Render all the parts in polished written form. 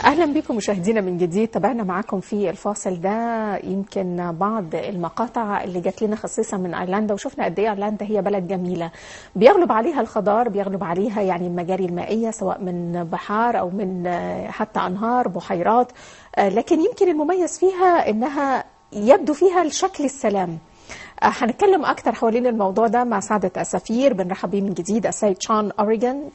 أهلا بكم مشاهدينا من جديد. تابعنا معاكم في الفاصل ده يمكن بعض المقاطع اللي جات لنا خصيصا من أيرلندا، وشفنا قد إيه أيرلندا هي بلد جميلة بيغلب عليها الخضار، بيغلب عليها يعني المجاري المائية سواء من بحار أو من حتى أنهار بحيرات، لكن يمكن المميز فيها إنها يبدو فيها الشكل السلام. هنتكلم أكتر حوالين الموضوع ده مع سعادة السفير. بنرحب بيه من جديد السيد شون أوريجن.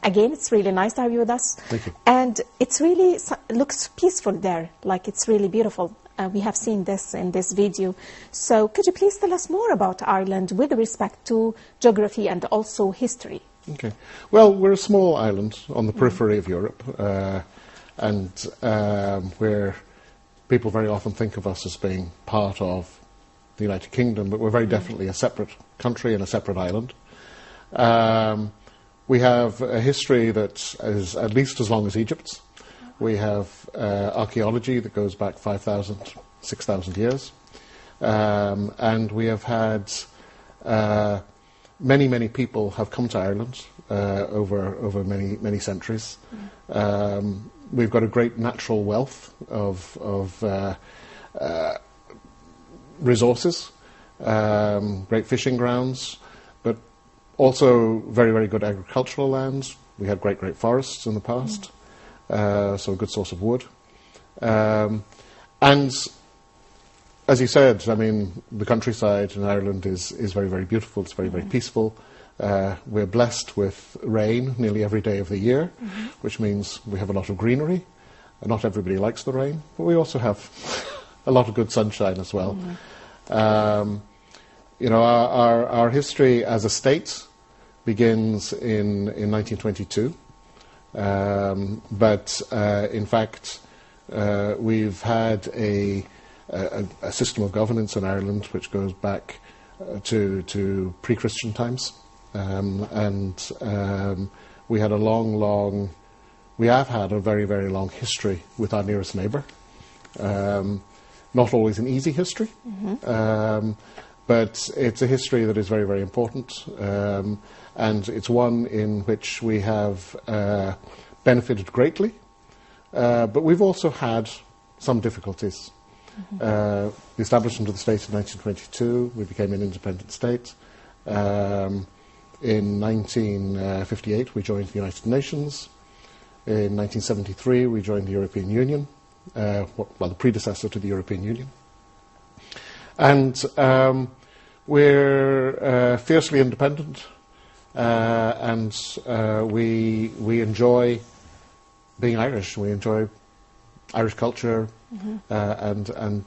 Again, it's really nice to have you with us. Thank you. And it's really looks peaceful there, like it's really beautiful. We have seen this in this video. So could you please tell us more about Ireland with respect to geography and also history? Okay. Well, we're a small island on the periphery of Europe, and where people very often think of us as being part of the United Kingdom, but we're very definitely a separate country and a separate island. We have a history that is at least as long as Egypt's. We have archaeology that goes back 5,000, 6,000 years. And we have had many people have come to Ireland over many centuries. We've got a great natural wealth of resources, great fishing grounds, but also very good agricultural lands. We had great forests in the past, so a good source of wood. And as you said, I mean, the countryside in Ireland is very beautiful. It's very peaceful. We're blessed with rain nearly every day of the year, which means we have a lot of greenery. Not everybody likes the rain, but we also have a lot of good sunshine as well. You know, our history as a state begins in 1922, but in fact we've had a system of governance in Ireland which goes back to pre-Christian times, and we have had a very long history with our nearest neighbour. Not always an easy history, but it's a history that is very important, and it's one in which we have benefited greatly, but we've also had some difficulties. The establishment of the state in 1922, we became an independent state. In 1958 we joined the United Nations. In 1973 we joined the European Union. The predecessor to the European Union. And we're fiercely independent, and we enjoy being Irish. We enjoy Irish culture and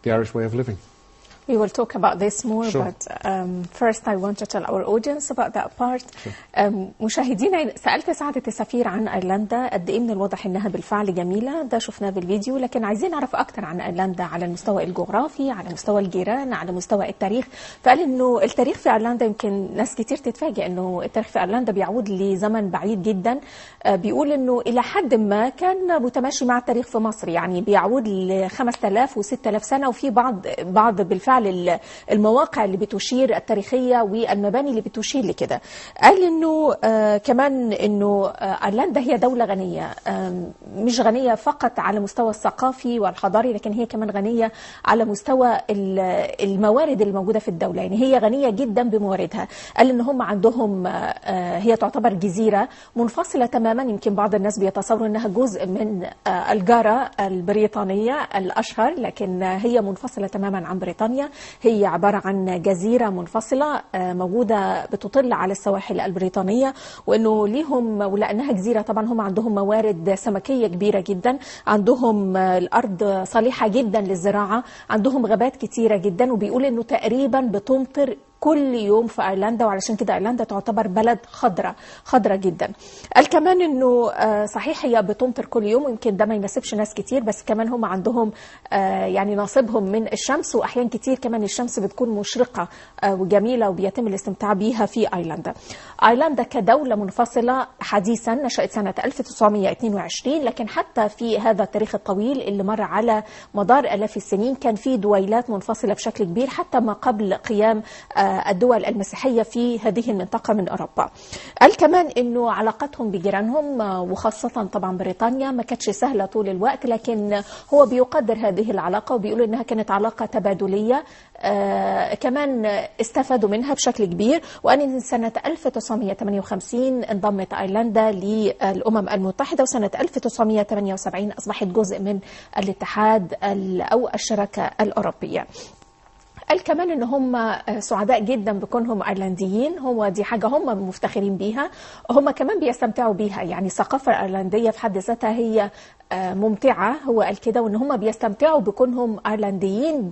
the Irish way of living. We will talk about this more, Sure. but first I want to tell our audience about that part. مشاهدينا، سألت سعادة السفير عن أيرلندا قد إيه من الواضح إنها بالفعل جميلة، ده شفناه بالفيديو، لكن عايزين نعرف أكتر عن أيرلندا على المستوى الجغرافي، على مستوى الجيران، على مستوى التاريخ. فقال إنه التاريخ في أيرلندا يمكن ناس كتير تتفاجئ إنه التاريخ في أيرلندا بيعود لزمن بعيد جدا. بيقول إنه إلى حد ما كان متماشي مع التاريخ في مصر، يعني بيعود ل 5000 و 6000 سنة، وفي بعض بالفعل المواقع اللي بتشير التاريخية والمباني اللي بتشير لكده. قال انه كمان انه ايرلندا هي دولة غنية، مش غنية فقط على مستوى الثقافي والحضاري، لكن هي كمان غنية على مستوى الموارد اللي موجودة في الدولة، يعني هي غنية جدا بمواردها. قال ان هم عندهم هي تعتبر جزيرة منفصلة تماما، يمكن بعض الناس بيتصوروا انها جزء من الجارة البريطانية الاشهر، لكن هي منفصلة تماما عن بريطانيا. هي عبارة عن جزيرة منفصلة موجودة بتطل على السواحل البريطانية، وأنه ليهم ولأنها جزيرة طبعا هم عندهم موارد سمكية كبيرة جدا، عندهم الأرض صالحة جدا للزراعة، عندهم غابات كتيرة جدا، وبيقول أنه تقريبا بتمطر كل يوم في أيرلندا، وعلشان كده أيرلندا تعتبر بلد خضرة جدا. قال كمان انه صحيح هي بتمطر كل يوم، ويمكن ده ما يناسبش ناس كتير، بس كمان هم عندهم يعني نصيبهم من الشمس، واحيان كتير كمان الشمس بتكون مشرقة وجميلة وبيتم الاستمتاع بيها في أيرلندا. أيرلندا كدولة منفصلة حديثا نشأت سنة 1922، لكن حتى في هذا التاريخ الطويل اللي مر على مدار آلاف السنين كان في دويلات منفصلة بشكل كبير، حتى ما قبل قيام الدول المسيحية في هذه المنطقة من أوروبا. قال كمان أنه علاقتهم بجيرانهم وخاصة طبعا بريطانيا ما كانتش سهلة طول الوقت، لكن هو بيقدر هذه العلاقة وبيقول أنها كانت علاقة تبادلية. كمان استفادوا منها بشكل كبير، وأن سنة 1958 انضمت أيرلندا للأمم المتحدة، وسنة 1978 أصبحت جزء من الاتحاد أو الشراكة الأوروبية. قال كمان ان هم سعداء جدا بكونهم ايرلنديين، هو دي حاجه هم مفتخرين بيها، هم كمان بيستمتعوا بيها، يعني الثقافه الايرلنديه في حد ذاتها هي ممتعه. هو قال كده، وان هم بيستمتعوا بكونهم ايرلنديين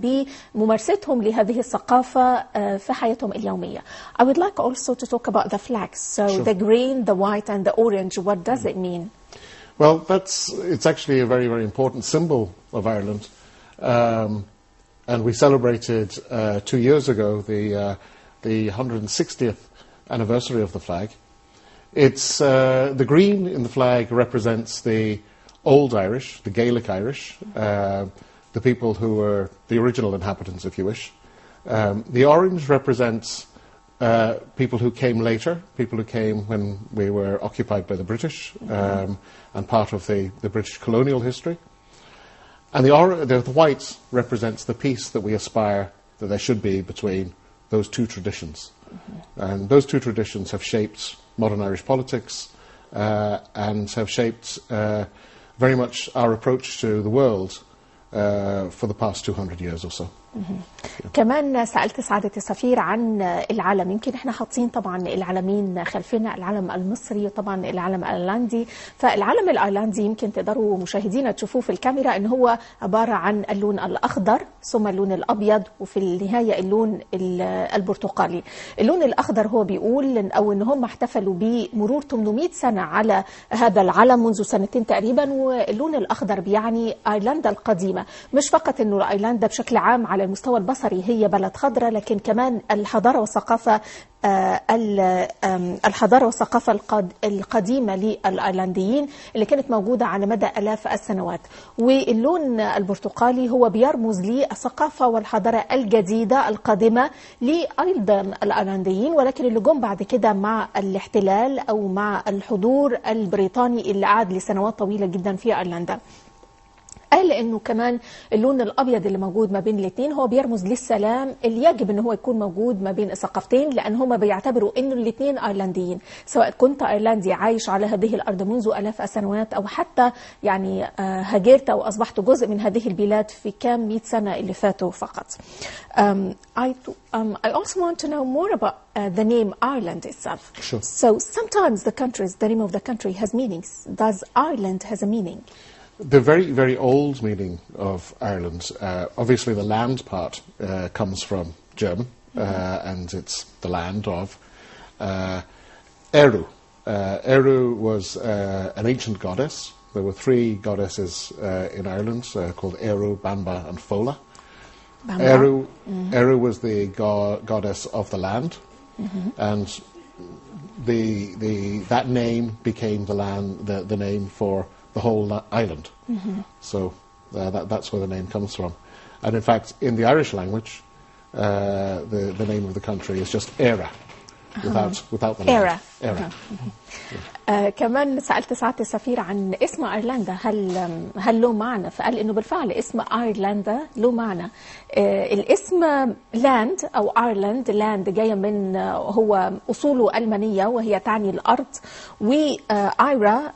بممارستهم لهذه الثقافه في حياتهم اليوميه. I would like also to talk about the flags. So Sure. the green, the white and the orange, what does it mean? Well, it's actually a very, very important symbol of Ireland. And we celebrated 2 years ago the 160th anniversary of the flag. It's the green in the flag represents the Old Irish, the Gaelic Irish, the people who were the original inhabitants, if you wish. The orange represents people who came later, people who came when we were occupied by the British and part of the British colonial history. And the white represents the peace that we aspire that there should be between those two traditions. And those two traditions have shaped modern Irish politics and have shaped very much our approach to the world for the past 200 years or so. كمان سألت سعادة السفير عن العلم. يمكن احنا حاطين طبعا العلمين خلفنا، العلم المصري وطبعا العلم الايرلندي. فالعلم الايرلندي يمكن تقدروا مشاهدينا تشوفوه في الكاميرا ان هو عبارة عن اللون الاخضر ثم اللون الابيض وفي النهاية اللون البرتقالي. اللون الاخضر هو بيقول او ان هم احتفلوا بمرور 800 سنة على هذا العلم منذ 2 سنين تقريبا، واللون الاخضر بيعني ايرلندا القديمة. مش فقط انه ايرلندا بشكل عام على المستوى البصري هي بلد خضراء، لكن كمان الحضارة والثقافة القديمة للأيرلنديين اللي كانت موجودة على مدى آلاف السنوات. واللون البرتقالي هو بيرمز للثقافة والحضارة الجديدة القادمة لأيضا الأيرلنديين، ولكن اللي جم بعد كده مع الاحتلال أو مع الحضور البريطاني اللي قعد لسنوات طويلة جدا في أيرلندا. قال انه كمان اللون الابيض اللي موجود ما بين الاثنين هو بيرمز للسلام اللي يجب ان هو يكون موجود ما بين الثقافتين، لان هم بيعتبروا انه الاثنين ايرلنديين، سواء كنت ايرلندي عايش على هذه الارض منذ الاف السنوات او حتى يعني هاجرت او اصبحت جزء من هذه البلاد في كام 100 سنه اللي فاتوا فقط. I also want to know more about the name Ireland itself. Sure. So sometimes the name of the country has meanings. Does Ireland has a meaning? The very, very old meaning of Ireland, obviously the land part comes from German, and it's the land of Eru. Eru was an ancient goddess. There were 3 goddesses in Ireland called Eru, Banba and Fola. Eru was the goddess of the land, and that name became the name for the whole island. So that's where the name comes from. And in fact, in the Irish language, the name of the country is just Éire, without the land. Éire. كمان سألت سعادة السفير عن اسم أيرلندا، هل له معنى؟ فقال إنه بالفعل اسم أيرلندا له معنى. الاسم لاند أو أيرلند، لاند جاية من هو أصوله ألمانية وهي تعني الأرض، وآيرا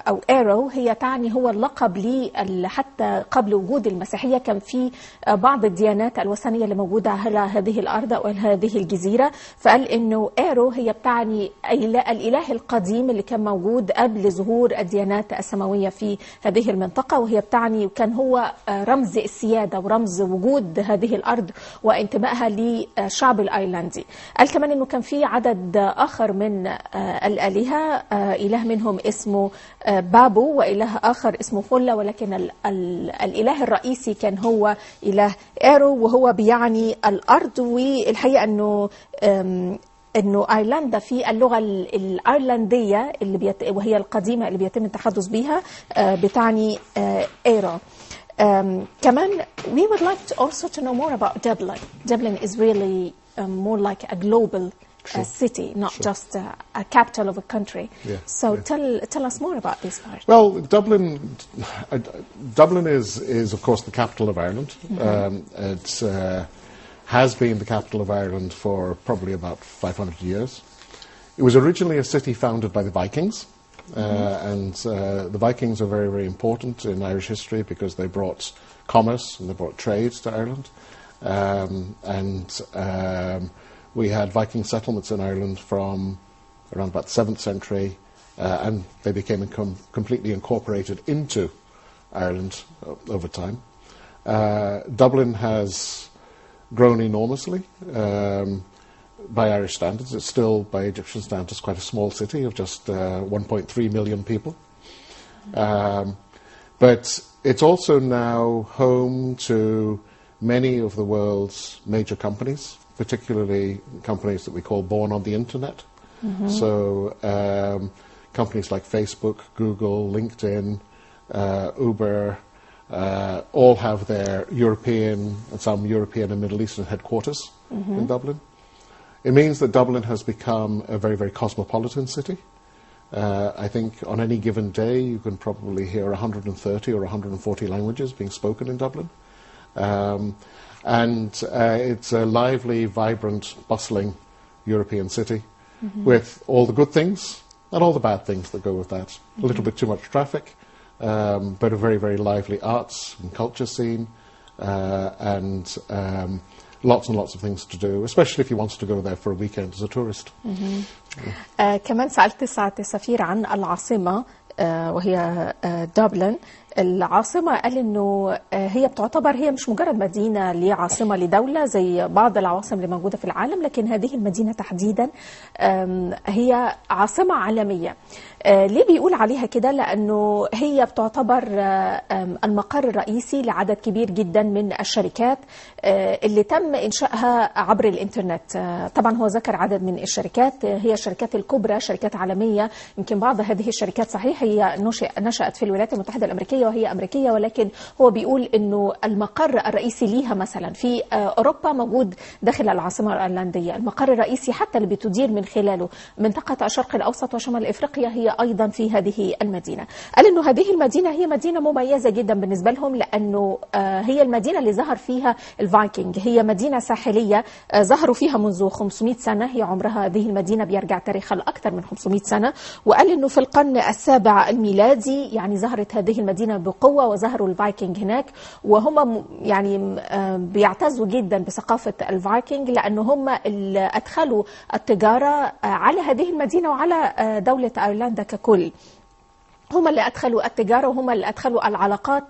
أو إيرو هي تعني هو اللقب حتى قبل وجود المسيحية كان في بعض الديانات الوثنية اللي موجودة على هذه الأرض أو هذه الجزيرة. فقال إنه إيرو هي بتعني الإله القديم اللي كان موجود قبل ظهور الديانات السماوية في هذه المنطقة، وهي بتعني وكان هو رمز السيادة ورمز وجود هذه الأرض وانتمائها للشعب الأيرلندي. قال كمان إنه كان في عدد آخر من الآلهة، إله منهم اسمه بابو وإله آخر اسمه فولا، ولكن الإله الرئيسي كان هو إله إيرو وهو بيعني الأرض. والحقيقة إنه أيرلندا في اللغة الأيرلندية وهي القديمة اللي بيتم التحدث بها بتعني إيرو. كمان we would like to also to know more about Dublin. Dublin is really more like a global city, not just a capital of a country. So tell us more about this part. Well, Dublin is of course the capital of Ireland. It has been the capital of Ireland for probably about 500 years. It was originally a city founded by the Vikings, and the Vikings are very, very important in Irish history because they brought commerce and they brought trade to Ireland. We had Viking settlements in Ireland from around about the 7th century, and they became completely incorporated into Ireland over time. Dublin has grown enormously by Irish standards. It's still, by Egyptian standards, quite a small city of just 1.3 million people. But it's also now home to many of the world's major companies, particularly companies that we call born on the internet. So companies like Facebook, Google, LinkedIn, Uber, all have their European and some European and Middle Eastern headquarters in Dublin. It means that Dublin has become a very, very cosmopolitan city. I think on any given day you can probably hear 130 or 140 languages being spoken in Dublin. And it's a lively, vibrant, bustling European city with all the good things and all the bad things that go with that. A little bit too much traffic, but a very, very lively arts and culture scene, and lots and lots of things to do, especially if you want to go there for a weekend as a tourist. كمان سألت سعادة سفير عن العاصمة وهي دبلن. العاصمة قال إنه هي بتعتبر هي مش مجرد مدينة لعاصمة لدولة زي بعض العواصم اللي موجودة في العالم، لكن هذه المدينة تحديدا هي عاصمة عالمية. ليه بيقول عليها كده؟ لأنه هي بتعتبر المقر الرئيسي لعدد كبير جدا من الشركات اللي تم إنشائها عبر الإنترنت. طبعا هو ذكر عدد من الشركات، هي الشركات الكبرى، شركات عالمية. يمكن بعض هذه الشركات صحيح هي نشأت في الولايات المتحدة الأمريكية وهي أمريكية، ولكن هو بيقول إنه المقر الرئيسي ليها مثلا في أوروبا موجود داخل العاصمة الأيرلندية. المقر الرئيسي حتى اللي بتدير من خلاله منطقة الشرق الأوسط وشمال إفريقيا هي أيضا في هذه المدينة. قال إنه هذه المدينة هي مدينة مميزة جدا بالنسبة لهم، لأنه هي المدينة اللي ظهر فيها الفايكنج. هي مدينة ساحلية ظهروا فيها منذ 500 سنة. هي عمرها هذه المدينة بيرجع تاريخها لأكثر من 500 سنة. وقال إنه في القرن السابع الميلادي يعني ظهرت هذه المدينة بقوة، وظهروا الفايكنج هناك، وهم يعني بيعتزوا جدا بثقافة الفايكنج، لأنه هم اللي أدخلوا التجارة على هذه المدينة وعلى دولة أيرلندا ككل. هم اللي أدخلوا التجارة وهم اللي أدخلوا العلاقات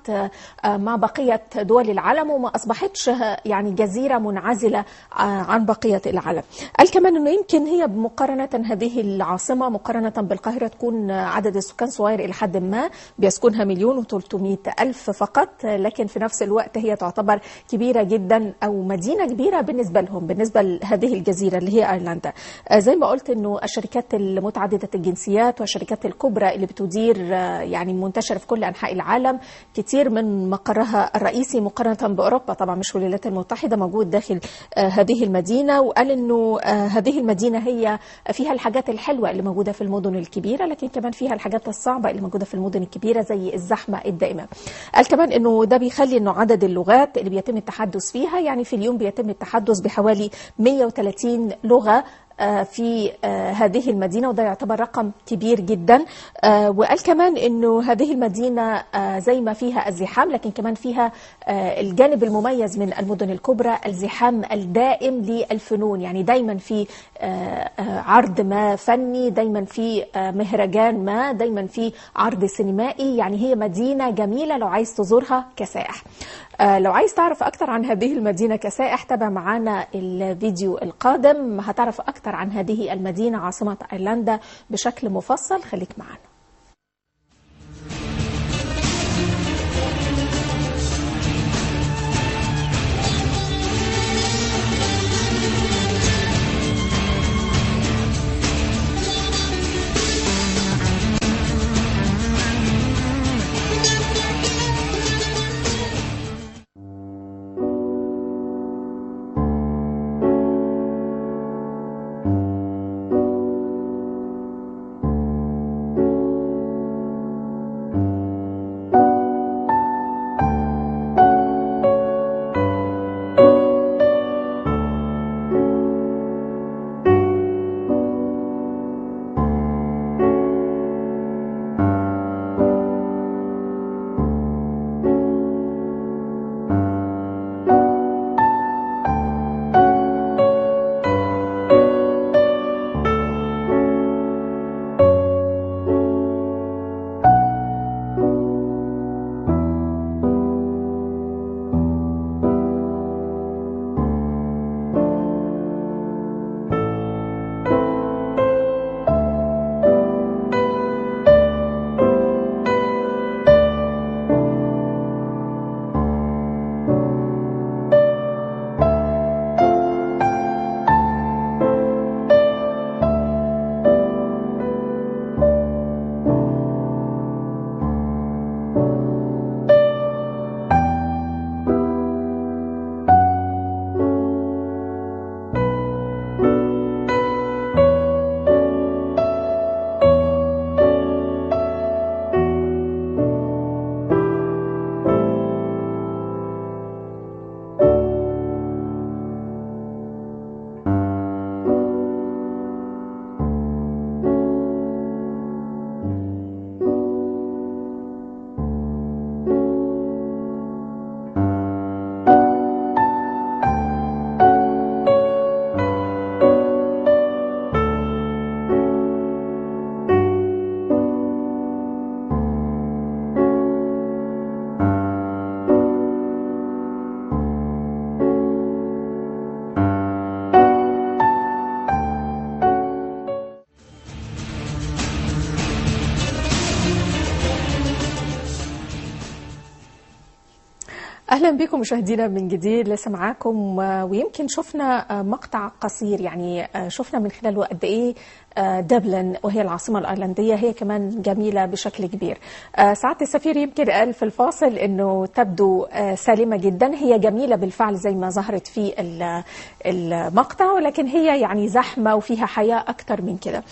مع بقية دول العالم، وما أصبحتش يعني جزيرة منعزلة عن بقية العالم. قال كمان أنه يمكن هي مقارنة هذه العاصمة مقارنة بالقاهرة تكون عدد السكان صغير إلى حد ما، بيسكنها 1,300,000 فقط، لكن في نفس الوقت هي تعتبر كبيرة جدا أو مدينة كبيرة بالنسبة لهم، بالنسبة لهذه الجزيرة اللي هي أيرلندا. زي ما قلت أنه الشركات المتعددة الجنسيات والشركات الكبرى اللي بتدير يعني منتشرة في كل أنحاء العالم، كتير من مقرها الرئيسي مقارنة بأوروبا طبعا مش الولايات المتحدة موجود داخل هذه المدينة. وقال إنه هذه المدينة هي فيها الحاجات الحلوة اللي موجودة في المدن الكبيرة، لكن كمان فيها الحاجات الصعبة اللي موجودة في المدن الكبيرة زي الزحمة الدائمة. قال كمان إنه ده بيخلي إنه عدد اللغات اللي بيتم التحدث فيها، يعني في اليوم بيتم التحدث بحوالي 130 لغة في هذه المدينة، وده يعتبر رقم كبير جدا. وقال كمان انه هذه المدينة زي ما فيها الزحام، لكن كمان فيها الجانب المميز من المدن الكبرى، الزحام الدائم للفنون. يعني دايما في عرض ما فني، دايما في مهرجان ما، دايما في عرض سينمائي. يعني هي مدينة جميلة لو عايز تزورها كسائح. لو عايز تعرف أكتر عن هذه المدينة كسائح تابع معنا الفيديو القادم، هتعرف أكتر عن هذه المدينة عاصمة أيرلندا بشكل مفصل. خليك معنا. أهلا بكم مشاهدينا من جديد. لسه معاكم ويمكن شفنا مقطع قصير يعني شفنا من خلاله قد إيه دبلن وهي العاصمة الأيرلندية هي كمان جميلة بشكل كبير. سعادة السفير يمكن قال في الفاصل إنه تبدو سالمة جدا، هي جميلة بالفعل زي ما ظهرت في المقطع، ولكن هي يعني زحمة وفيها حياة أكتر من كده.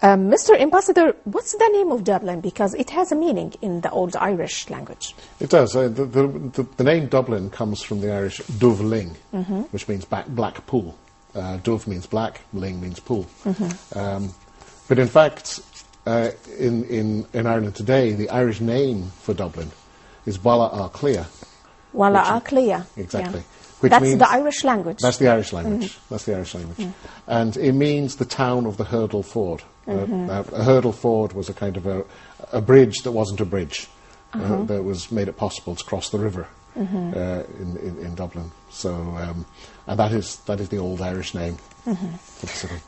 Mr. Ambassador, what's the name of Dublin? Because it has a meaning in the old Irish language. It does. The name Dublin comes from the Irish dubhling, which means black pool. Dove means black, ling means pool. But in fact, in Ireland today, the Irish name for Dublin is Bala Clia. Wala Clia. Exactly. Yeah. Which that's means, the Irish language. That's the Irish language. That's the Irish language. And it means the town of the hurdle ford. A hurdle ford was a kind of a bridge that wasn't a bridge. That was made it possible to cross the river in Dublin. So, and that is the old Irish name for the city.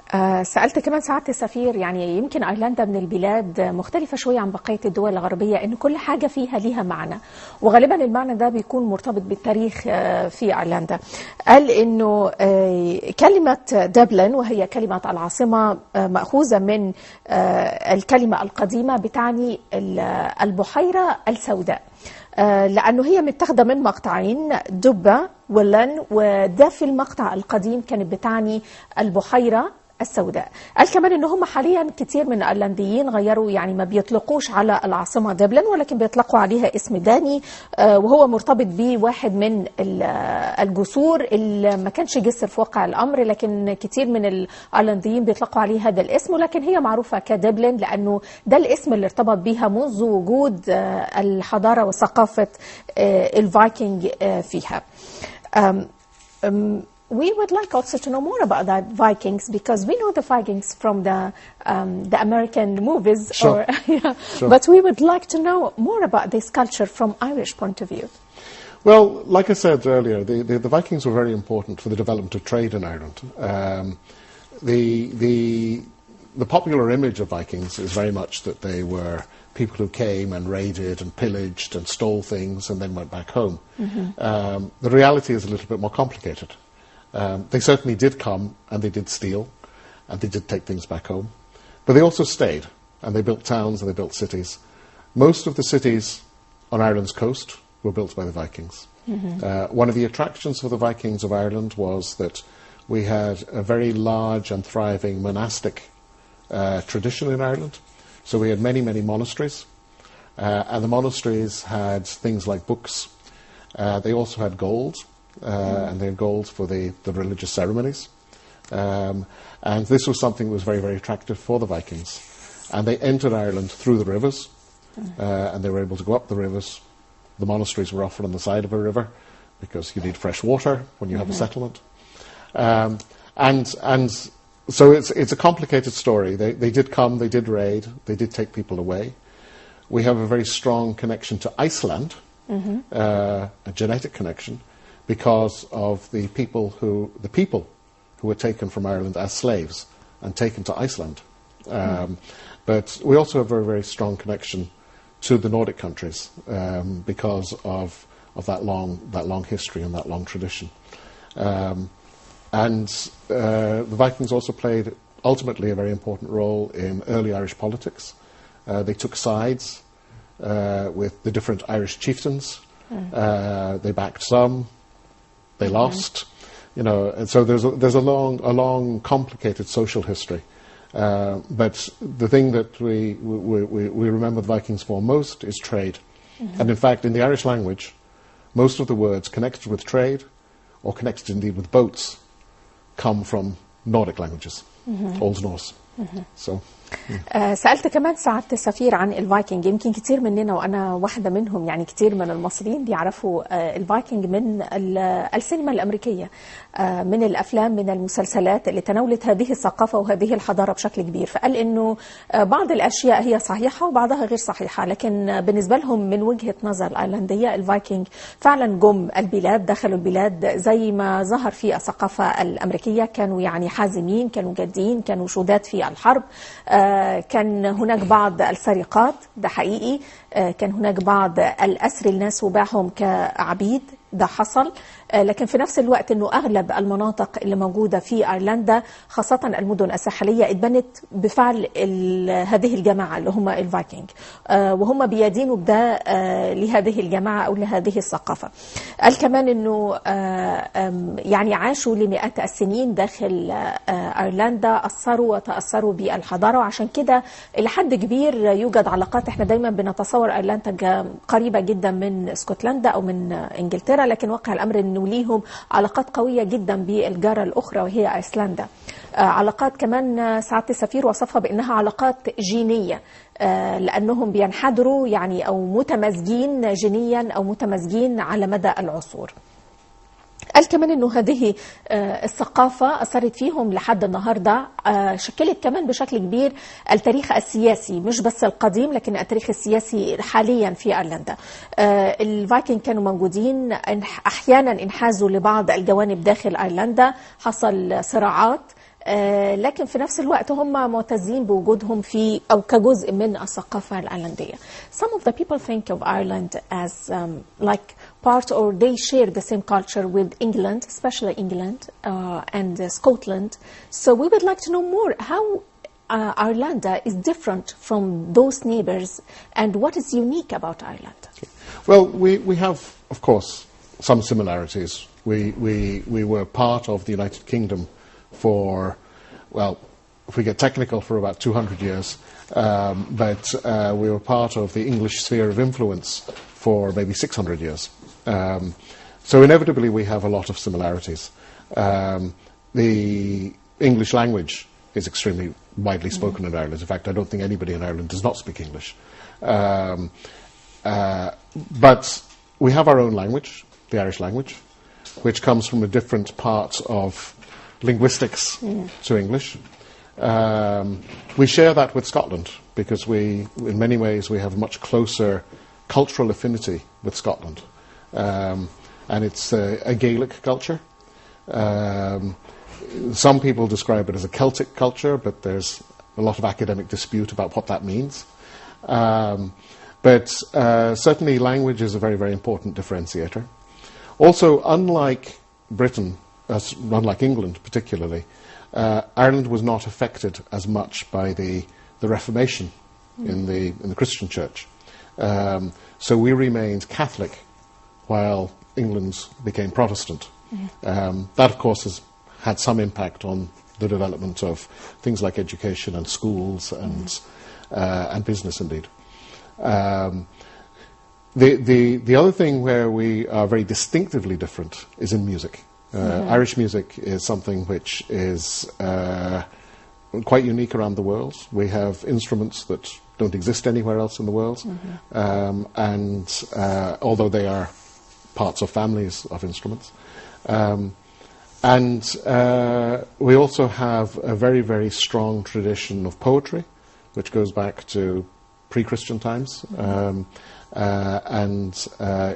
سألت كمان سعادة السفير يعني يمكن أيرلندا من البلاد مختلفة شوية عن بقية الدول الغربية إن كل حاجة فيها ليها معنى، وغالبا المعنى ده بيكون مرتبط بالتاريخ في أيرلندا. قال إنه كلمة دبلن وهي كلمة العاصمة مأخوذة من الكلمة القديمة بتعني البحيرة السوداء، لأنه هي متاخدة من مقطعين دبة ولن، وده في المقطع القديم كانت بتعني البحيرة السوداء. قال كمان ان هم حاليا كتير من الايرلنديين غيروا يعني ما بيطلقوش على العاصمه دبلن ولكن بيطلقوا عليها اسم داني، وهو مرتبط بواحد من الجسور اللي ما كانش جسر في واقع الامر، لكن كتير من الايرلنديين بيطلقوا عليه هذا الاسم، ولكن هي معروفه كدبلن لانه ده الاسم اللي ارتبط بيها منذ وجود الحضاره وثقافه الفايكنج فيها. We would like also to know more about the Vikings because we know the Vikings from the American movies, Sure. Sure. But we would like to know more about this culture from Irish point of view. Well, like I said earlier, the Vikings were very important for the development of trade in Ireland. The popular image of Vikings is very much that they were people who came and raided and pillaged and stole things and then went back home. The reality is a little bit more complicated. They certainly did come and they did steal and they did take things back home, but they also stayed and they built towns and they built cities. Most of the cities on Ireland's coast were built by the Vikings. One of the attractions for the Vikings of Ireland was that we had a very large and thriving monastic tradition in Ireland. So we had many, many monasteries, and the monasteries had things like books. They also had gold. And they had gold for the religious ceremonies. And this was something that was very, very attractive for the Vikings. And they entered Ireland through the rivers, and they were able to go up the rivers. The monasteries were often on the side of a river because you need fresh water when you have a settlement. And so it's a complicated story. They did come, they did raid, they did take people away. We have a very strong connection to Iceland, a genetic connection, because of the people who were taken from Ireland as slaves and taken to Iceland. But we also have a very, very strong connection to the Nordic countries because of that long history and that long tradition. And the Vikings also played ultimately a very important role in early Irish politics. They took sides with the different Irish chieftains. They backed some. They lost, you know, and so there's a long, complicated social history. But the thing that we remember the Vikings for most is trade. And in fact, in the Irish language, most of the words connected with trade or connected indeed with boats come from Nordic languages, Old Norse. So. سألت كمان سعادة السفير عن الفايكنج. يمكن كتير مننا وأنا واحدة منهم يعني كتير من المصريين بيعرفوا الفايكنج من السينما الأمريكية، من الأفلام من المسلسلات اللي تناولت هذه الثقافة وهذه الحضارة بشكل كبير. فقال إنه بعض الأشياء هي صحيحة وبعضها غير صحيحة، لكن بالنسبة لهم من وجهة نظر الأيرلندية الفايكنج فعلا جم البلاد، دخلوا البلاد زي ما ظهر في الثقافة الأمريكية، كانوا يعني حازمين، كانوا جادين، كانوا شداد في الحرب. كان هناك بعض السرقات، ده حقيقي. كان هناك بعض الأسر الناس وباعهم كعبيد، ده حصل، لكن في نفس الوقت أنه أغلب المناطق اللي موجودة في أيرلندا خاصة المدن الساحلية اتبنت بفعل هذه الجماعة اللي هم الفايكنج، وهم بيدينوا بده لهذه الجماعة أو لهذه الثقافة. قال كمان أنه يعني عاشوا لمئات السنين داخل أيرلندا، أثروا وتأثروا بالحضارة، وعشان كده إلى حد كبير يوجد علاقات. احنا دايما بنتصور أيرلندا قريبة جدا من اسكتلندا أو من إنجلترا، لكن واقع الأمر أنه ليهم علاقات قوية جدا بالجارة الأخرى وهي أيسلندا. علاقات كمان سعادة السفير وصفها بأنها علاقات جينية، لأنهم بينحدروا يعني أو متمازجين جينيا أو متمازجين على مدى العصور. قال كمان أنه هذه الثقافة أثرت فيهم لحد النهاردة، شكلت كمان بشكل كبير التاريخ السياسي، مش بس القديم لكن التاريخ السياسي حاليا في أيرلندا. الفايكنج كانوا موجودين، أحيانا انحازوا لبعض الجوانب داخل أيرلندا، حصل صراعات، لكن في نفس الوقت هم معتزين بوجودهم في أو كجزء من الثقافة الأيرلندية. Some of the people think of Ireland as like part, or they share the same culture with England, especially England and Scotland. So we would like to know more how Ireland is different from those neighbors and what is unique about Ireland. Well, we have, of course, some similarities. We were part of the United Kingdom for, well, if we get technical, for about 200 years, but we were part of the English sphere of influence for maybe 600 years. So inevitably we have a lot of similarities. The English language is extremely widely spoken in Ireland. In fact, I don't think anybody in Ireland does not speak English. But we have our own language, the Irish language, which comes from a different part of linguistics to English. We share that with Scotland because in many ways, we have a much closer cultural affinity with Scotland. And it's a Gaelic culture. Some people describe it as a Celtic culture, but there's a lot of academic dispute about what that means. But certainly language is a very, very important differentiator. Also, unlike Britain, unlike England particularly, Ireland was not affected as much by the Reformation in the Christian Church. So we remained Catholic while England became Protestant. That, of course, has had some impact on the development of things like education and schools and business, indeed. The other thing where we are very distinctively different is in music. Irish music is something which is quite unique around the world. We have instruments that don't exist anywhere else in the world, and although they are parts of families of instruments. And we also have a very, very strong tradition of poetry, which goes back to pre-Christian times.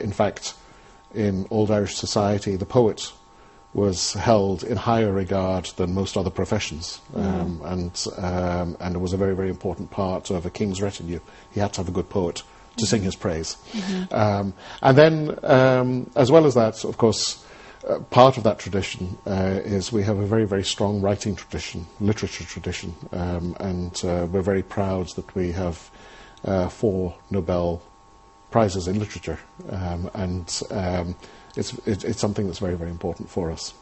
In fact, in Old Irish society, the poet was held in higher regard than most other professions, and it was a very, very important part of a king's retinue. He had to have a good poet to sing his praise. And then, as well as that, of course, part of that tradition is we have a very, very strong writing tradition, literature tradition, and we're very proud that we have 4 Nobel Prizes in literature, and it's something that's very, very important for us.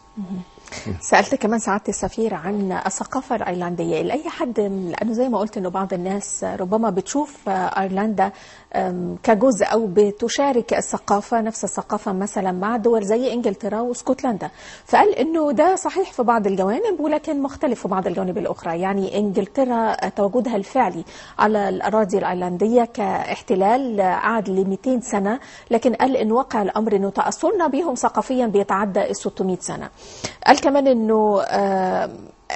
سألت كمان سعادة السفير عن الثقافة الأيرلندية لأي حد، لأنه زي ما قلت إنه بعض الناس ربما بتشوف أيرلندا كجزء أو بتشارك الثقافة نفس الثقافة مثلا مع دول زي إنجلترا واسكتلندا، فقال إنه ده صحيح في بعض الجوانب ولكن مختلف في بعض الجوانب الأخرى. يعني إنجلترا تواجدها الفعلي على الأراضي الأيرلندية كاحتلال قعد ل 200 سنة، لكن قال إنه واقع الأمر إنه تأثرنا بهم ثقافيا بيتعدى 600 سنة. قال كمان إنه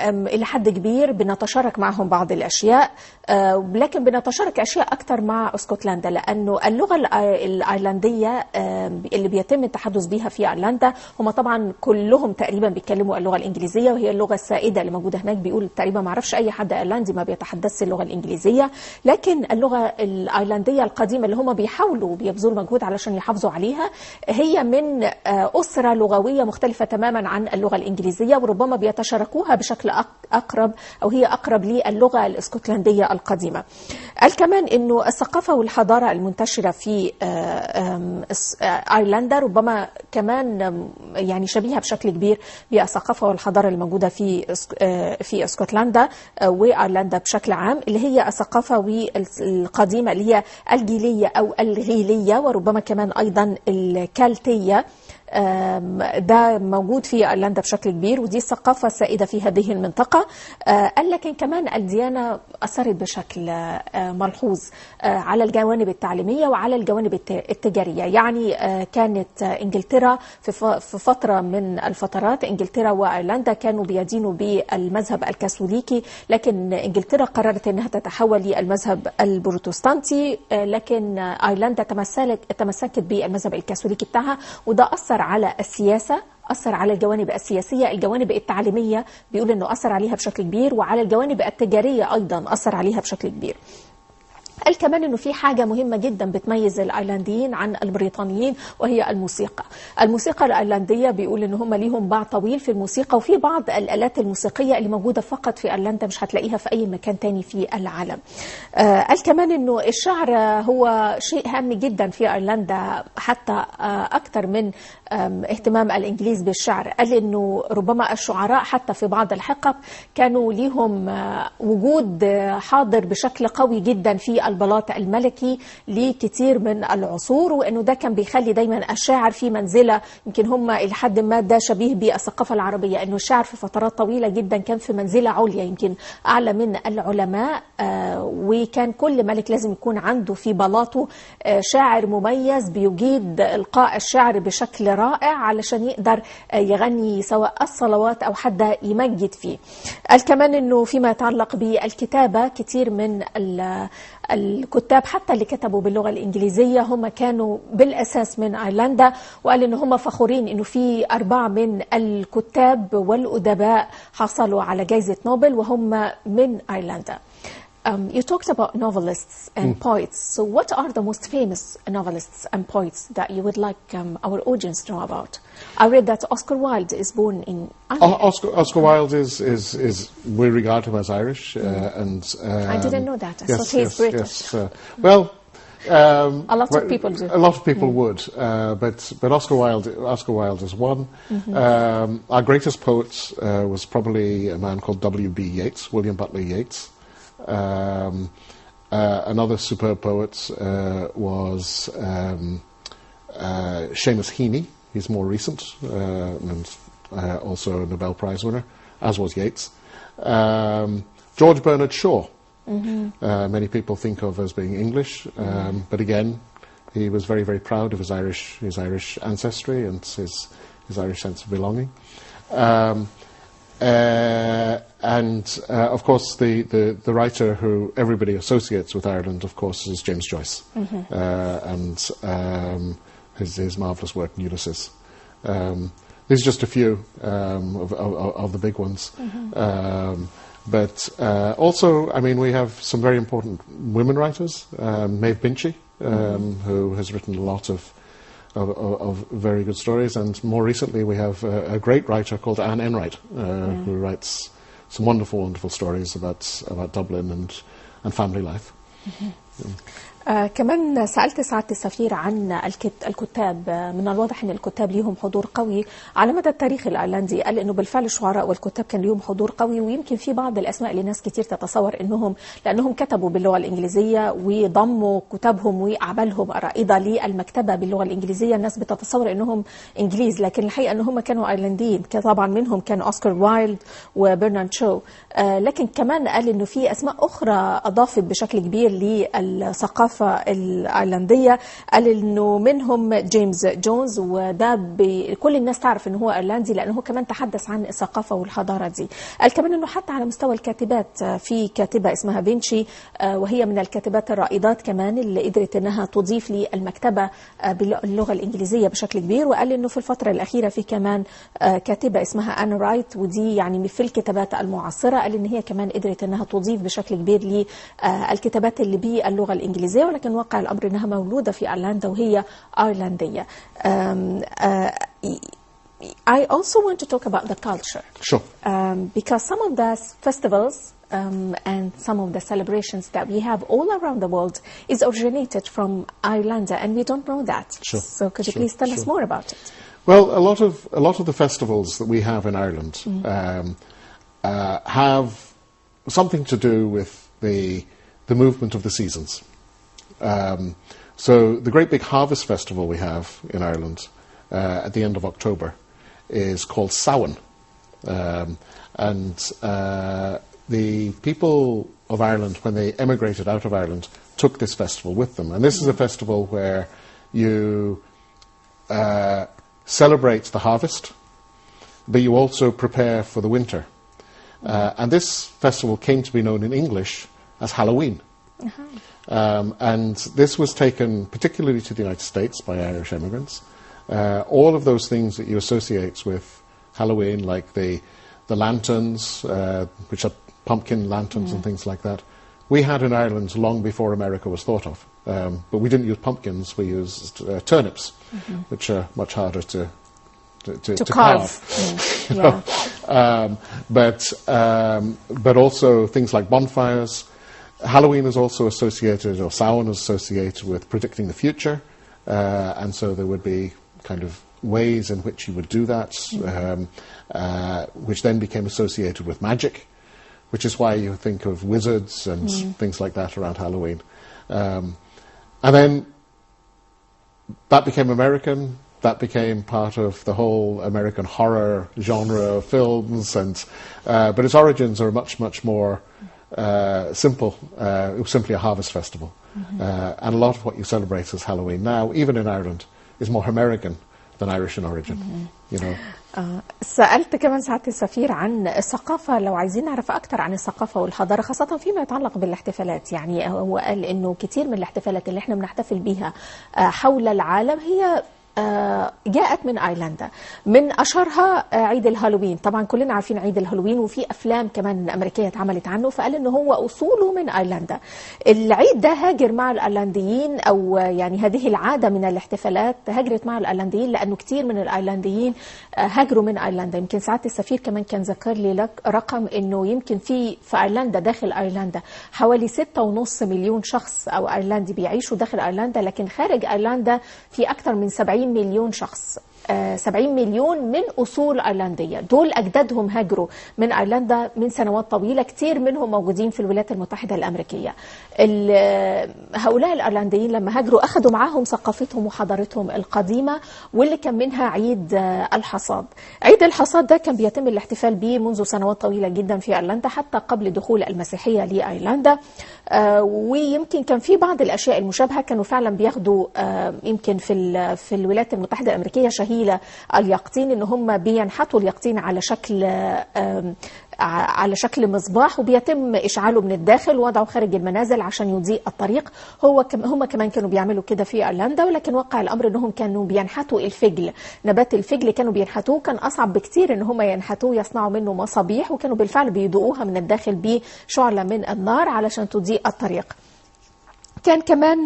إلى حد كبير بنتشارك معهم بعض الأشياء، لكن بنتشارك أشياء أكثر مع اسكتلندا، لأنه اللغة الأيرلندية اللي بيتم التحدث بيها في أيرلندا. هم طبعا كلهم تقريبا بيتكلموا اللغة الإنجليزية، وهي اللغة السائدة اللي موجودة هناك. بيقول تقريبا ما اعرفش أي حد أيرلندي ما بيتحدث اللغة الإنجليزية، لكن اللغة الأيرلندية القديمة اللي هم بيحاولوا بيبذلوا مجهود علشان يحافظوا عليها هي من أسرة لغوية مختلفة تماما عن اللغة الإنجليزية، وربما بيتشاركوها بشكل أقرب أو هي أقرب للغة الاسكتلندية القديمة. قال كمان إنه الثقافة والحضارة المنتشرة في أيرلندا ربما كمان يعني شبيهة بشكل كبير بالثقافة والحضارة الموجودة في اسكتلندا وأيرلندا بشكل عام، اللي هي الثقافة والقديمة اللي هي الجيلية أو الغيلية، وربما كمان أيضا الكالتية. ده موجود في أيرلندا بشكل كبير، ودي الثقافة السائدة في هذه المنطقة. قال لكن كمان الديانة أثرت بشكل ملحوظ على الجوانب التعليمية وعلى الجوانب التجارية. يعني كانت إنجلترا في فترة من الفترات، إنجلترا وأيرلندا كانوا بيدينوا بالمذهب الكاثوليكي، لكن إنجلترا قررت أنها تتحول للمذهب البروتستانتي، لكن أيرلندا تمسكت بالمذهب الكاثوليكي بتاعها، وده أثر على السياسة، أثر على الجوانب السياسية. الجوانب التعليمية بيقول أنه أثر عليها بشكل كبير، وعلى الجوانب التجارية أيضا أثر عليها بشكل كبير. قال كمان أنه في حاجة مهمة جدا بتميز الأيرلنديين عن البريطانيين، وهي الموسيقى. الموسيقى الأيرلندية بيقول أن هم ليهم باع طويل في الموسيقى، وفي بعض الآلات الموسيقية اللي موجودة فقط في أيرلندا مش هتلاقيها في أي مكان تاني في العالم. قال كمان أنه الشعر هو شيء هام جدا في أيرلندا، حتى أكثر من اهتمام الإنجليز بالشعر. قال أنه ربما الشعراء حتى في بعض الحقب كانوا ليهم وجود حاضر بشكل قوي جدا في البلاط الملكي لكثير من العصور، وأنه ده كان بيخلي دايما الشاعر في منزلة. يمكن هم إلى حد ما ده شبيه بالثقافة العربية، أنه الشاعر في فترات طويلة جدا كان في منزلة عليا، يمكن أعلى من العلماء، وكان كل ملك لازم يكون عنده في بلاطه شاعر مميز بيجيد إلقاء الشعر بشكل رائع علشان يقدر يغني سواء الصلوات أو حتى يمجد فيه. قال كمان أنه فيما يتعلق بالكتابة كثير من الكتاب حتى اللي كتبوا باللغة الإنجليزية هم كانوا بالأساس من أيرلندا، وقال إن هم فخورين إنه في 4 من الكتاب والأدباء حصلوا على جائزة نوبل وهم من أيرلندا. You talked about novelists and poets. So what are the most famous novelists and poets that you would like our audience to know about? I read that Oscar Wilde is born in Ireland. Oscar Wilde is we regard him as Irish, and I didn't know that. I thought he's British. Yes. Well, a lot of people do. A lot of people would, but Oscar Wilde is one. Our greatest poet was probably a man called W.B. Yeats, William Butler Yeats. Another superb poet was Seamus Heaney. He's more recent and also a Nobel Prize winner, as was Yeats. George Bernard Shaw. Many people think of as being English, but again, he was very, very proud of his Irish ancestry and his Irish sense of belonging. Of course, the writer who everybody associates with Ireland, of course, is James Joyce, and his marvellous work in Ulysses. These are just a few of the big ones. But also, I mean, we have some very important women writers. Maeve Binchy, who has written a lot of very good stories, and more recently we have a great writer called Anne Enright, who writes some wonderful, wonderful stories about Dublin and family life. كمان سألت سعادة السفير عن الكتاب. من الواضح أن الكتاب ليهم حضور قوي على مدى التاريخ الأيرلندي. قال أنه بالفعل الشعراء والكتاب كان ليهم حضور قوي، ويمكن في بعض الأسماء اللي ناس كتير تتصور لأنهم كتبوا باللغة الإنجليزية وضموا كتابهم وأعمالهم الرائدة للمكتبة باللغة الإنجليزية، الناس بتتصور أنهم إنجليز، لكن الحقيقة أنهم كانوا أيرلنديين. طبعا منهم كان أوسكار وايلد وبرنامج شو، لكن كمان قال أنه في أسماء أخرى أضافت بشكل كبير للثقافة الثقافة الأيرلندية. قال إنه منهم جيمس جونز، وده كل الناس تعرف إنه هو أيرلندي لأنه كمان تحدث عن الثقافة والحضارة دي. قال كمان إنه حتى على مستوى الكاتبات في كاتبة اسمها فينشي، وهي من الكاتبات الرائدات كمان اللي قدرت إنها تضيف للمكتبة باللغة الإنجليزية بشكل كبير. وقال إنه في الفترة الأخيرة في كمان كاتبة اسمها أن رايت، ودي يعني في الكتابات المعاصرة. قال إن هي كمان قدرت إنها تضيف بشكل كبير للكتابات اللي باللغة الإنجليزية، ولكن واقع الأمر إنها مولودة في أيرلندا وهي أيرلندية. I also want to talk about the culture. Sure. Because some of the festivals and some of the celebrations that we have all around the world is originated from Ireland, and we don't know that. Sure. So could you please tell us more about it? Well, a lot of the festivals that we have in Ireland have something to do with the movement of the seasons. So the great big harvest festival we have in Ireland at the end of October is called Samhain, and the people of Ireland, when they emigrated out of Ireland, took this festival with them. And this is a festival where you celebrate the harvest, but you also prepare for the winter. And this festival came to be known in English as Halloween. And this was taken particularly to the United States by Irish immigrants. All of those things that you associate with Halloween, like the lanterns, which are pumpkin lanterns and things like that, we had in Ireland long before America was thought of. But we didn't use pumpkins, we used turnips, which are much harder to carve. You know? But also things like bonfires. Halloween is also associated, or Samhain is associated with predicting the future, and so there would be kind of ways in which you would do that, which then became associated with magic, which is why you think of wizards and things like that around Halloween. And then that became American. That became part of the whole American horror genre of films, and but its origins are much more simple. It was simply a harvest festival, and a lot of what you celebrate as Halloween now, even in Ireland, is more American than Irish in origin. You know. سألت كمان سعادة السفير عن الثقافة، لو عايزين نعرف أكتر عن الثقافة والحضارة خاصة فيما يتعلق بالاحتفالات. يعني هو قال إنه كتير من الاحتفالات اللي احنا بنحتفل بيها حول العالم هي جاءت من أيرلندا. من أشهرها عيد الهالوين، طبعا كلنا عارفين عيد الهالوين وفي أفلام كمان أمريكية اتعملت عنه، فقال إنه هو أصوله من أيرلندا. العيد ده هاجر مع الأيرلنديين، أو يعني هذه العادة من الاحتفالات هاجرت مع الأيرلنديين لأنه كتير من الأيرلنديين هاجروا من أيرلندا. يمكن سعادة السفير كمان كان ذكر لي رقم إنه يمكن في أيرلندا، داخل أيرلندا حوالي 6.5 مليون شخص أو أيرلندي بيعيشوا داخل أيرلندا، لكن خارج أيرلندا في أكثر من 70 مليون شخص. 70 مليون من أصول أيرلندية، دول أجدادهم هاجروا من أيرلندا من سنوات طويلة، كتير منهم موجودين في الولايات المتحدة الأمريكية. هؤلاء الأيرلنديين لما هاجروا أخذوا معهم ثقافتهم وحضارتهم القديمة، واللي كان منها عيد الحصاد. عيد الحصاد ده كان بيتم الاحتفال به منذ سنوات طويلة جدا في أيرلندا، حتى قبل دخول المسيحية لأيرلندا. ويمكن كان في بعض الأشياء المشابهة كانوا فعلا بياخدوا يمكن في الولايات المتحدة الأمريكية شهيلة اليقطين، ان هم بينحتوا اليقطين على شكل مصباح، وبيتم إشعاله من الداخل ووضعه خارج المنازل عشان يضيء الطريق. هم كمان كانوا بيعملوا كده في أيرلندا، ولكن واقع الأمر انهم كانوا بينحتوا الفجل، نبات الفجل كانوا بينحتوه، كان أصعب بكتير ان هم ينحتوه، يصنعوا منه مصابيح، وكانوا بالفعل بيضوءوها من الداخل بشعلة من النار علشان تضيء الطريق. كان كمان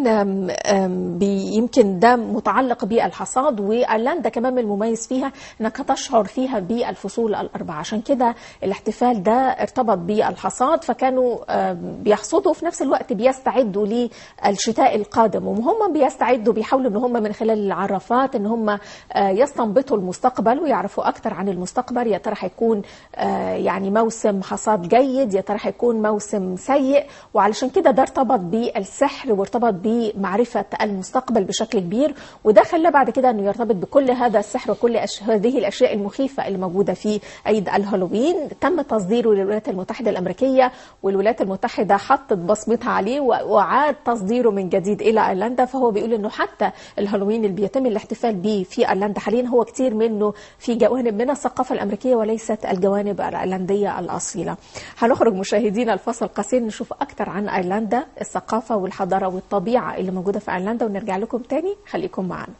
يمكن ده متعلق بالحصاد، وأيرلندا كمان من المميز فيها انك تشعر فيها بالفصول الأربعة، عشان كده الاحتفال ده ارتبط بالحصاد، فكانوا بيحصدوا في نفس الوقت بيستعدوا للشتاء القادم، وهم بيستعدوا بيحاولوا ان هم من خلال العرافات ان هم يستنبطوا المستقبل ويعرفوا اكتر عن المستقبل. يا ترى هيكون يعني موسم حصاد جيد، يا ترى هيكون موسم سيء، وعلشان كده ده ارتبط بالسحر السحر وارتبط بمعرفة المستقبل بشكل كبير، وده خلى بعد كده أنه يرتبط بكل هذا السحر وكل هذه الأشياء المخيفة اللي موجودة في عيد الهالوين. تم تصديره للولايات المتحدة الأمريكية، والولايات المتحدة حطت بصمتها عليه وعاد تصديره من جديد إلى أيرلندا. فهو بيقول أنه حتى الهالوين اللي بيتم الاحتفال به في أيرلندا حاليا هو كتير منه في جوانب من الثقافة الأمريكية وليست الجوانب الأيرلندية الأصيلة. هنخرج مشاهدينا الفصل قصير نشوف أكتر عن أيرلندا، الثقافة والحضارة والطبيعة اللي موجودة في أيرلندا، ونرجع لكم تاني. خليكم معنا.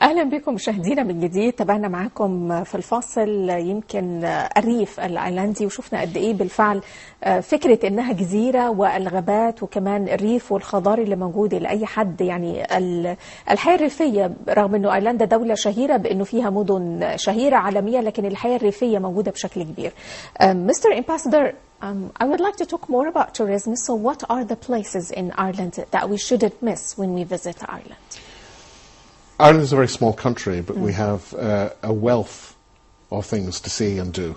أهلا بكم مشاهدينا من جديد. تابعنا معاكم في الفاصل يمكن الريف الأيرلندي وشفنا قد إيه بالفعل فكرة إنها جزيرة والغابات وكمان الريف والخضار اللي موجود لأي حد. يعني الحياة الريفية رغم إنه أيرلندا دولة شهيرة بإنه فيها مدن شهيرة عالمية، لكن الحياة الريفية موجودة بشكل كبير. Mr. Ambassador, I would like to talk more about tourism. So what are the places in Ireland that we shouldn't miss when we visit Ireland? Ireland is a very small country, but we have a wealth of things to see and do.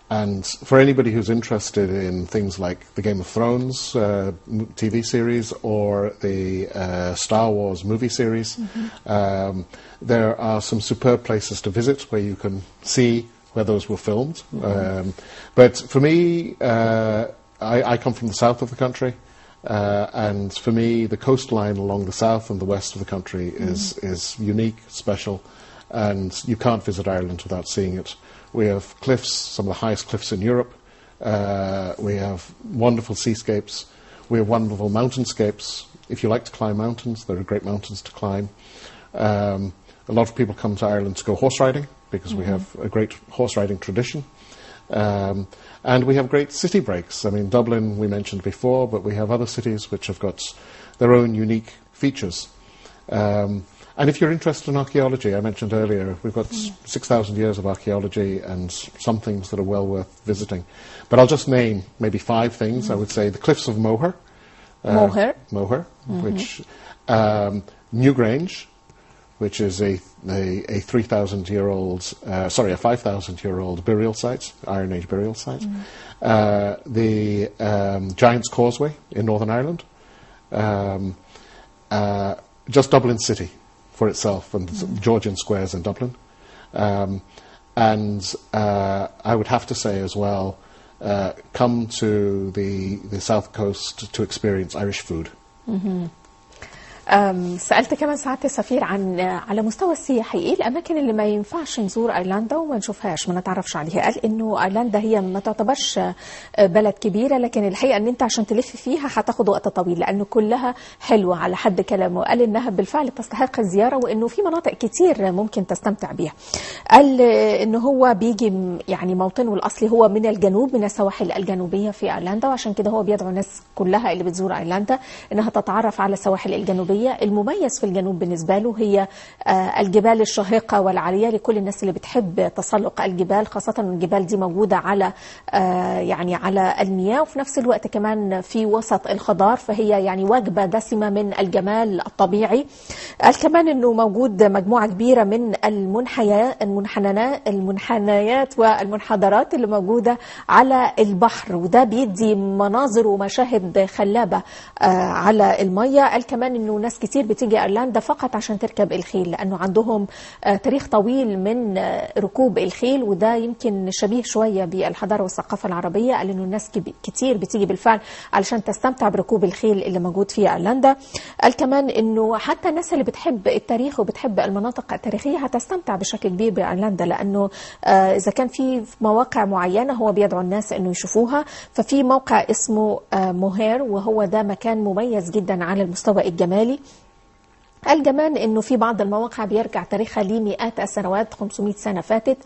And for anybody who's interested in things like the Game of Thrones TV series or the Star Wars movie series, there are some superb places to visit where you can see where those were filmed. But for me, I come from the south of the country. And for me, the coastline along the south and the west of the country is unique, special, and you can't visit Ireland without seeing it. We have cliffs, some of the highest cliffs in Europe. We have wonderful seascapes. We have wonderful mountainscapes. If you like to climb mountains, there are great mountains to climb. A lot of people come to Ireland to go horse riding because we have a great horse riding tradition. And we have great city breaks. I mean, Dublin we mentioned before, but we have other cities which have got their own unique features. And if you're interested in archaeology, I mentioned earlier, we've got 6,000 years of archaeology and some things that are well worth visiting. But I'll just name maybe 5 things. I would say the Cliffs of Moher. Moher, which Newgrange, which is a 3,000-year-old, a 5,000-year-old burial site, Iron Age burial site. The Giant's Causeway in Northern Ireland. Just Dublin City for itself and Georgian squares in Dublin. And I would have to say as well, come to the South Coast to experience Irish food. سألت كمان سعادة السفير عن على مستوى السياحي ايه الاماكن اللي ما ينفعش نزور ايرلندا وما نشوفهاش ما نتعرفش عليها. قال انه ايرلندا هي ما تعتبرش بلد كبيره، لكن الحقيقه ان انت عشان تلف فيها هتاخد وقت طويل لانه كلها حلوه على حد كلامه. قال انها بالفعل تستحق الزياره وانه في مناطق كتير ممكن تستمتع بيها. قال انه هو بيجي يعني موطنه الاصلي هو من الجنوب، من السواحل الجنوبيه في ايرلندا، وعشان كده هو بيدعو الناس كلها اللي بتزور ايرلندا انها تتعرف على السواحل الجنوبيه. المميز في الجنوب بالنسبة له هي الجبال الشاهقة والعالية لكل الناس اللي بتحب تسلق الجبال، خاصة الجبال دي موجودة على يعني على المياه، وفي نفس الوقت كمان في وسط الخضار، فهي يعني وجبة دسمة من الجمال الطبيعي. قال كمان انه موجود مجموعة كبيرة من المنحنيات والمنحدرات اللي موجودة على البحر، وده بيدي مناظر ومشاهد خلابة على المية. قال كمان انه ناس كتير بتيجي ايرلندا فقط عشان تركب الخيل لانه عندهم تاريخ طويل من ركوب الخيل، وده يمكن شبيه شويه بالحضاره والثقافه العربيه. قال انه الناس كتير بتيجي بالفعل علشان تستمتع بركوب الخيل اللي موجود في ايرلندا. قال كمان انه حتى الناس اللي بتحب التاريخ وبتحب المناطق التاريخيه هتستمتع بشكل كبير بايرلندا، لانه اذا كان في مواقع معينه هو بيدعو الناس انه يشوفوها، ففي موقع اسمه موهير وهو ده مكان مميز جدا على المستوى الجمالي. قال كمان انه في بعض المواقع بيرجع تاريخها لمئات السنوات، 500 سنه فاتت،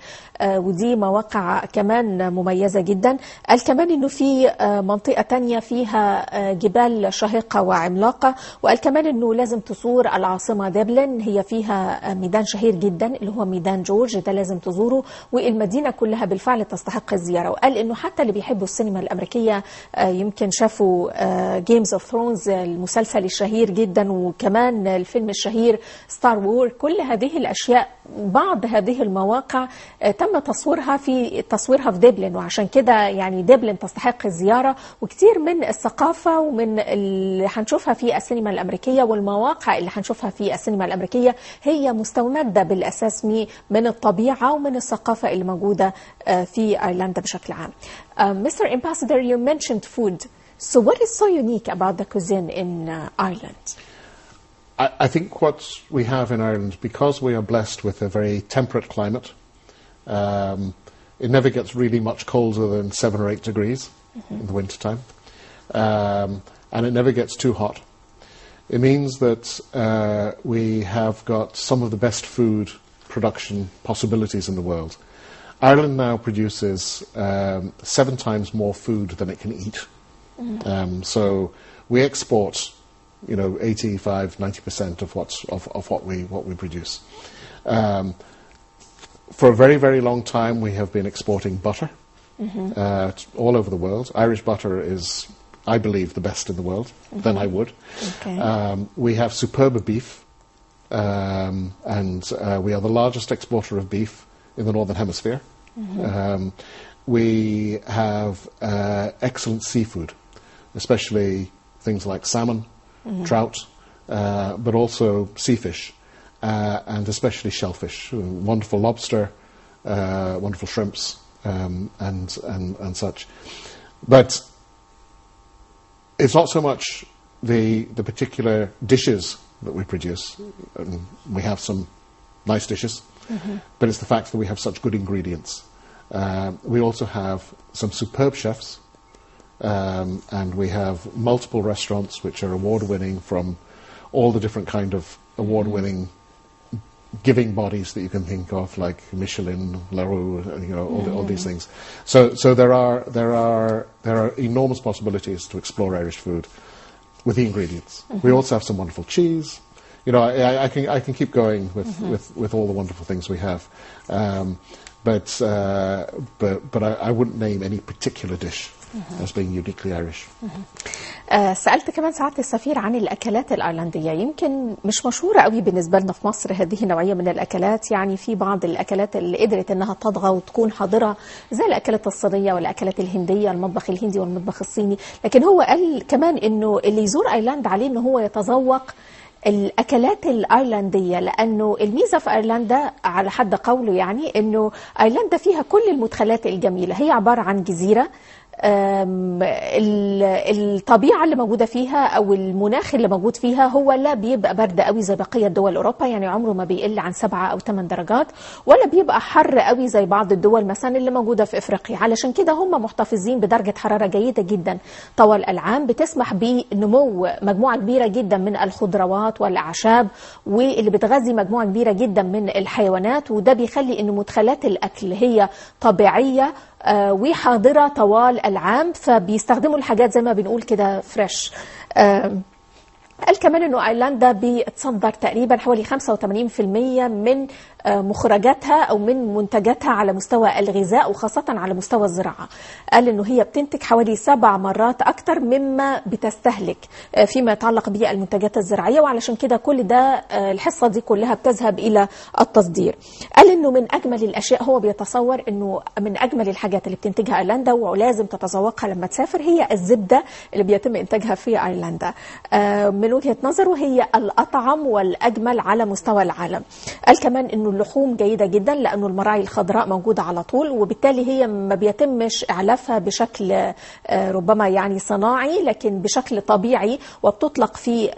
ودي مواقع كمان مميزه جدا. قال كمان انه في منطقه تانية فيها جبال شاهقه وعملاقه، وقال كمان انه لازم تزور العاصمه دبلن، هي فيها ميدان شهير جدا اللي هو ميدان جورج، ده لازم تزوره، والمدينه كلها بالفعل تستحق الزياره. وقال انه حتى اللي بيحبوا السينما الامريكيه يمكن شافوا جيمز اوف ثرونز المسلسل الشهير جدا، وكمان الفيلم الشهير ستار وور. كل هذه الأشياء بعض هذه المواقع تم تصويرها في دبلن، وعشان كده يعني دبلن تستحق الزيارة. وكتير من الثقافة ومن اللي هنشوفها في السينما الأمريكية والمواقع اللي هنشوفها في السينما الأمريكية هي مستمدة بالأساس من الطبيعة ومن الثقافة اللي موجودة في أيرلندا بشكل عام. Mr. Ambassador, you mentioned food. So what is so unique about the cuisine in Ireland? I think what we have in Ireland, because we are blessed with a very temperate climate, it never gets really much colder than 7 or 8 degrees in the wintertime, and it never gets too hot. It means that we have got some of the best food production possibilities in the world. Ireland now produces 7 times more food than it can eat. So we export, 85-90% of what we produce. For a very, very long time, we have been exporting butter all over the world. Irish butter is, I believe, the best in the world. Then I would. Okay. We have superb beef, and we are the largest exporter of beef in the Northern Hemisphere. We have excellent seafood, especially things like salmon, trout, but also sea fish, and especially shellfish, wonderful lobster, wonderful shrimps, and such. But it's not so much the particular dishes that we produce, and we have some nice dishes, but it's the fact that we have such good ingredients. We also have some superb chefs, and we have multiple restaurants which are award-winning from all the different kind of award-winning giving bodies that you can think of, like Michelin, La Roux, all these things. So there are enormous possibilities to explore Irish food with the ingredients. We also have some wonderful cheese. I can keep going with all the wonderful things we have. But I wouldn't name any particular dish as being uniquely Irish. سألت كمان سعادة السفير عن الأكلات الأيرلندية. يمكن مش مشهورة قوي بالنسبة لنا في مصر هذه النوعية من الأكلات، يعني في بعض الأكلات اللي قدرت أنها تطغى وتكون حاضرة زي الأكلات الصينية والأكلات الهندية، المطبخ الهندي والمطبخ الصيني، لكن هو قال كمان أنه اللي يزور أيرلندا عليه أنه هو يتذوق الأكلات الأيرلندية، لأنه الميزة في أيرلندا على حد قوله يعني أنه أيرلندا فيها كل المدخلات الجميلة. هي عبارة عن جزيرة، الطبيعة اللي موجودة فيها أو المناخ اللي موجود فيها هو لا بيبقى برد قوي زي بقية دول أوروبا، يعني عمره ما بيقل عن 7 أو 8 درجات، ولا بيبقى حر قوي زي بعض الدول مثلا اللي موجودة في إفريقيا. علشان كده هم محتفظين بدرجة حرارة جيدة جدا طوال العام، بتسمح بنمو مجموعة كبيرة جدا من الخضروات والأعشاب، واللي بتغذي مجموعة كبيرة جدا من الحيوانات، وده بيخلي إن مدخلات الأكل هي طبيعية وحاضرة طوال العام، فبيستخدموا الحاجات زي ما بنقول كده فريش. قال كمان انه ايرلندا بتصدر تقريبا حوالي 85% من مخرجاتها او من منتجاتها على مستوى الغذاء وخاصة على مستوى الزراعة. قال انه هي بتنتج حوالي 7 مرات اكتر مما بتستهلك فيما يتعلق بالمنتجات الزراعية، وعلشان كده كل ده الحصة دي كلها بتذهب الى التصدير. قال انه من اجمل الاشياء، هو بيتصور انه من اجمل الحاجات اللي بتنتجها ايرلندا ولازم تتذوقها لما تسافر هي الزبدة اللي بيتم انتاجها في ايرلندا. من وجهة نظره هي الأطعم والأجمل على مستوى العالم. قال كمان إنه اللحوم جيدة جدا لأنه المراعي الخضراء موجودة على طول، وبالتالي هي ما بيتمش إعلافها بشكل ربما يعني صناعي، لكن بشكل طبيعي، وبتطلق في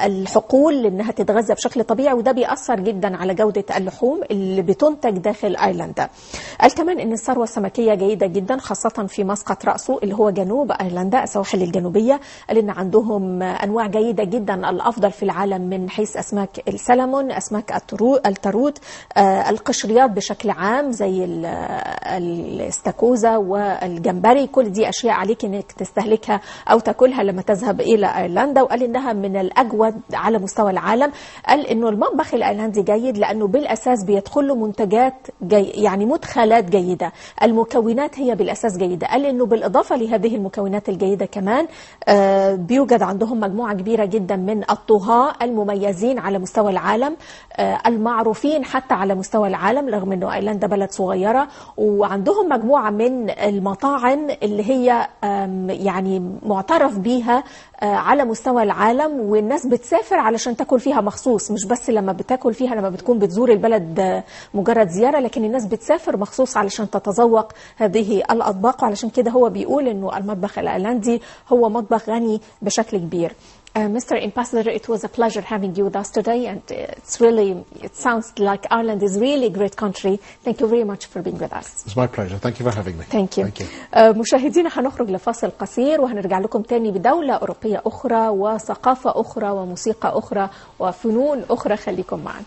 الحقول لأنها تتغذى بشكل طبيعي، وده بيأثر جدا على جودة اللحوم اللي بتنتج داخل أيرلندا. قال كمان إن الثروة السمكية جيدة جدا خاصة في مسقط رأسه اللي هو جنوب أيرلندا، السواحل الجنوبية. قال إن عندهم أنواع جيدة جدا الأفضل في العالم من حيث أسماك السلمون، أسماك التروت، القشريات بشكل عام زي الاستاكوزا والجمبري. كل دي أشياء عليك أنك تستهلكها أو تأكلها لما تذهب إلى أيرلندا. وقال إنها من الأجود على مستوى العالم. قال إنه المطبخ الأيرلندي جيد لأنه بالأساس بيدخل له منتجات يعني مدخلات جيدة، المكونات هي بالأساس جيدة. قال إنه بالإضافة لهذه المكونات الجيدة كمان بيوجد عندهم مجموعة كبيرة جدا من الطهاة المميزين على مستوى العالم، المعروفين حتى على مستوى العالم، رغم أنه أيرلندا بلد صغيرة، وعندهم مجموعة من المطاعم اللي هي يعني معترف بيها على مستوى العالم، والناس بتسافر علشان تاكل فيها مخصوص، مش بس لما بتاكل فيها لما بتكون بتزور البلد مجرد زيارة، لكن الناس بتسافر مخصوص علشان تتذوق هذه الأطباق. وعلشان كده هو بيقول أنه المطبخ الأيرلندي هو مطبخ غني بشكل كبير. Mr. Ambassador, it was a pleasure having you with us today, and it sounds like Ireland is really a great country. Thank you very much for being with us. It's my pleasure. Thank you for having me. Thank you. Thank you. مشاهدينا هنخرج لفاصل قصير وهنرجع لكم تاني بدولة أوروبية أخرى وثقافة أخرى وموسيقى أخرى وفنون أخرى. خليكم معنا.